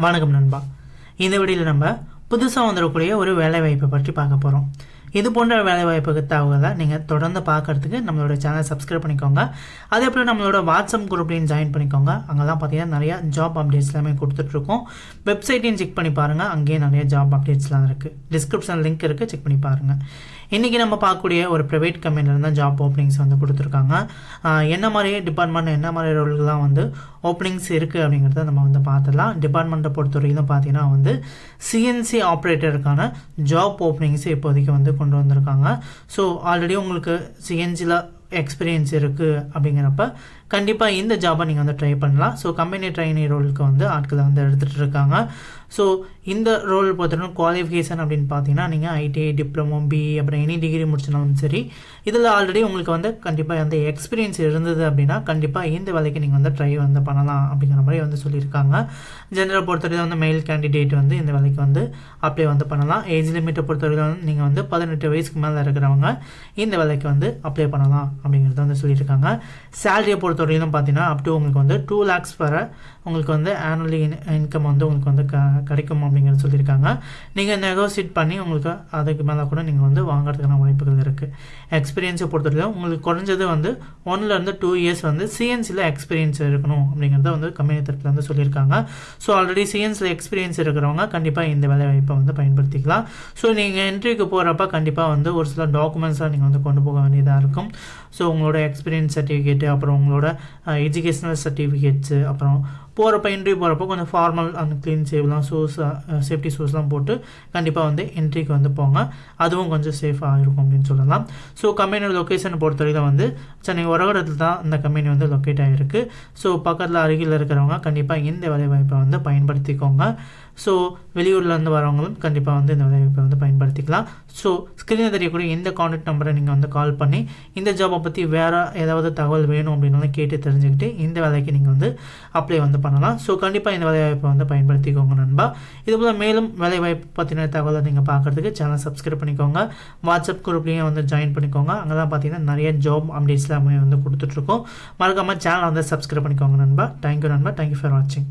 வணக்கம் நண்பா. இந்த வீடியோவில் நம்ம புதுசாக வந்துடக்கூடிய ஒரு வேலைவாய்ப்பை பற்றி பார்க்க போகிறோம். இது போன்ற வேலைவாய்ப்புக்கு தகவலை நீங்கள் தொடர்ந்து பார்க்கறதுக்கு நம்மளோட சேனல் சப்ஸ்கிரைப் பண்ணிக்கோங்க. அதே போல் நம்மளோட வாட்ஸ்அப் குரூப்லையும் ஜாயின் பண்ணிக்கோங்க. அங்கெல்லாம் பார்த்தீங்கன்னா நிறையா ஜாப் அப்டேட்ஸ் எல்லாமே கொடுத்துட்ருக்கோம். வெப்சைட்டையும் செக் பண்ணி பாருங்கள், அங்கேயே நிறைய ஜாப் அப்டேட்ஸ்லாம் இருக்குது. டிஸ்கிரிப்ஷன் லிங்க் இருக்குது, செக் பண்ணி பாருங்கள். இன்றைக்கி நம்ம பார்க்கக்கூடிய ஒரு ப்ரைவேட் கம்பெனியில் தான் ஜாப் ஓப்பனிங்ஸ் வந்து கொடுத்துருக்காங்க. என்ன மாதிரி டிபார்ட்மெண்ட், என்ன மாதிரி ரோல்கள்லாம் வந்து ஓப்பனிங்ஸ் இருக்குது அப்படிங்கிறத நம்ம வந்து பார்த்துடலாம். டிபார்ட்மெண்ட்டை பொறுத்தவரைக்கும் பார்த்தீங்கன்னா வந்து CNC ஆப்ரேட்டருக்கான ஜாப் ஓப்பனிங்ஸ் இப்போதைக்கு வந்து கொண்டு வந்திருக்காங்க. ஸோ ஆல்ரெடி உங்களுக்கு CNCயில் எக்ஸ்பீரியன்ஸ் இருக்குது அப்படிங்கிறப்ப கண்டிப்பாக இந்த ஜாபை நீங்கள் வந்து ட்ரை பண்ணலாம். ஸோ கம்பெனி ட்ரைனி ரோலுக்கு வந்து ஆட்களை வந்து எடுத்துகிட்டு இருக்காங்க. ஸோ இந்த ரோல் பொறுத்தவரைக்கும் குவாலிஃபிகேஷன் அப்படின்னு பார்த்தீங்கன்னா நீங்கள் ITI, டிப்ளமோ, BE அப்புறம் எனி டிகிரி முடிச்சினாலும் சரி, இதில் ஆல்ரெடி உங்களுக்கு வந்து கண்டிப்பாக அந்த எக்ஸ்பீரியன்ஸ் இருந்தது அப்படின்னா கண்டிப்பாக இந்த வேலைக்கு நீங்கள் வந்து ட்ரை வந்து பண்ணலாம் அப்படிங்கிற மாதிரி வந்து சொல்லியிருக்காங்க. ஜென்ரல் பொறுத்தவரைக்கும் வந்து மெயில் கேண்டிடேட் வந்து இந்த வேலைக்கு வந்து அப்ளை வந்து பண்ணலாம். ஏஜ் லிமிட்டை பொறுத்தவரைக்கும் வந்து நீங்கள் வந்து 18 வயசுக்கு மேலே இருக்கிறவங்க இந்த வேலைக்கு வந்து அப்ளை பண்ணலாம் அப்படிங்கிறத வந்து சொல்லியிருக்காங்க. சேலரியை பொறுத்தவரையிலும் பார்த்தீங்கன்னா அப் டு உங்களுக்கு வந்து 2 lakhs வரை உங்களுக்கு வந்து ஆனுவலி இன்கம் வந்து உங்களுக்கு வந்து கிடைக்கும் அப்படிங்கிறது சொல்லியிருக்காங்க. நீங்கள் நெகோசியேட் பண்ணி உங்களுக்கு அதுக்கு மேலே கூட நீங்கள் வந்து வாங்குறதுக்கான வாய்ப்புகள் இருக்குது. எக்ஸ்பீரியன்ஸை பொறுத்தவரைக்கும் உங்களுக்கு குறைஞ்சது வந்து 1 to 2 years வந்து CNCயில் எக்ஸ்பீரியன்ஸ் இருக்கணும் அப்படிங்கிறத வந்து கம்பெனி தரப்பில் வந்து சொல்லியிருக்காங்க. ஸோ ஆல்ரெடி CNCயில் எக்ஸ்பீரியன்ஸ் இருக்கிறவங்க கண்டிப்பாக இந்த வேலை வாய்ப்பை வந்து பயன்படுத்திக்கலாம். ஸோ நீங்கள் இன்டர்வியூக்கு போகிறப்ப கண்டிப்பாக வந்து ஒரு சில டாக்குமெண்ட்ஸாக நீங்கள் வந்து கொண்டு போக வேண்டியதாக இருக்கும். ஸோ உங்களோட எக்ஸ்பீரியன்ஸ் சர்டிஃபிகேட்டு, அப்புறம் உங்களோட எஜுகேஷ்னல் சர்டிஃபிகேட்ஸு, அப்புறம் போகிறப்ப இன்ட்ரிவியூ போகிறப்போ கொஞ்சம் ஃபார்மல் அண்ட் க்ளீன் சேவ்லாம் சேஃப்டி ஷூஸ்லாம் போட்டு கண்டிப்பாக வந்து என்ட்ரிக்கு வந்து போங்க. அதுவும் கொஞ்சம் சேஃபாக இருக்கும் அப்படின்னு சொல்லலாம். ஸோ கம்பெனியோட லொக்கேஷனை பொறுத்தவரைக்கும் வந்து சென்னை உரகடத்தில் தான் இந்த கம்பெனி வந்து லொக்கேட் ஆகிருக்கு. ஸோ பக்கத்தில் அருகில் இருக்கிறவங்க கண்டிப்பாக இந்த வேலைவாய்ப்பை வந்து பயன்படுத்திக்கோங்க. ஸோ வெளியூர்லேருந்து வரவங்களும் கண்டிப்பாக வந்து இந்த வேலைவாய்ப்பை வந்து பயன்படுத்திக்கலாம். ஸோ ஸ்க்ரீனில் தெரியக்கூடிய இந்த கான்டாக்ட் நம்பரை நீங்கள் வந்து கால் பண்ணி இந்த ஜாபை பற்றி வேறு ஏதாவது தகவல் வேணும் அப்படின்னாலும் கேட்டு தெரிஞ்சுக்கிட்டு இந்த வேலைக்கு நீங்கள் வந்து அப்ளை வந்து பண்ணலாம். ஸோ கண்டிப்பாக இந்த வேலைவாய்ப்பை வந்து பயன்படுத்திக்கோங்க நண்பா. இதுபோல் மேலும் வேலைவாய்ப்பு பற்றின தகவலை நீங்கள் பார்க்குறதுக்கு சேனல் சப்ஸ்கிரைப் பண்ணிக்கோங்க. வாட்ஸ்அப் குரூப்லேயும் வந்து ஜாயின் பண்ணிக்கோங்க. அங்கே தான் பார்த்தீங்கன்னா நிறைய ஜாப் அப்டேட்ஸ்லாம் வந்து கொடுத்துட்ருக்கோம். மறக்காமல் சேனலை வந்து சப்ஸ்கிரைப் பண்ணிக்கோங்க நண்பா. தேங்க்யூ நண்பா. தேங்க்யூ ஃபார் வாட்சிங்.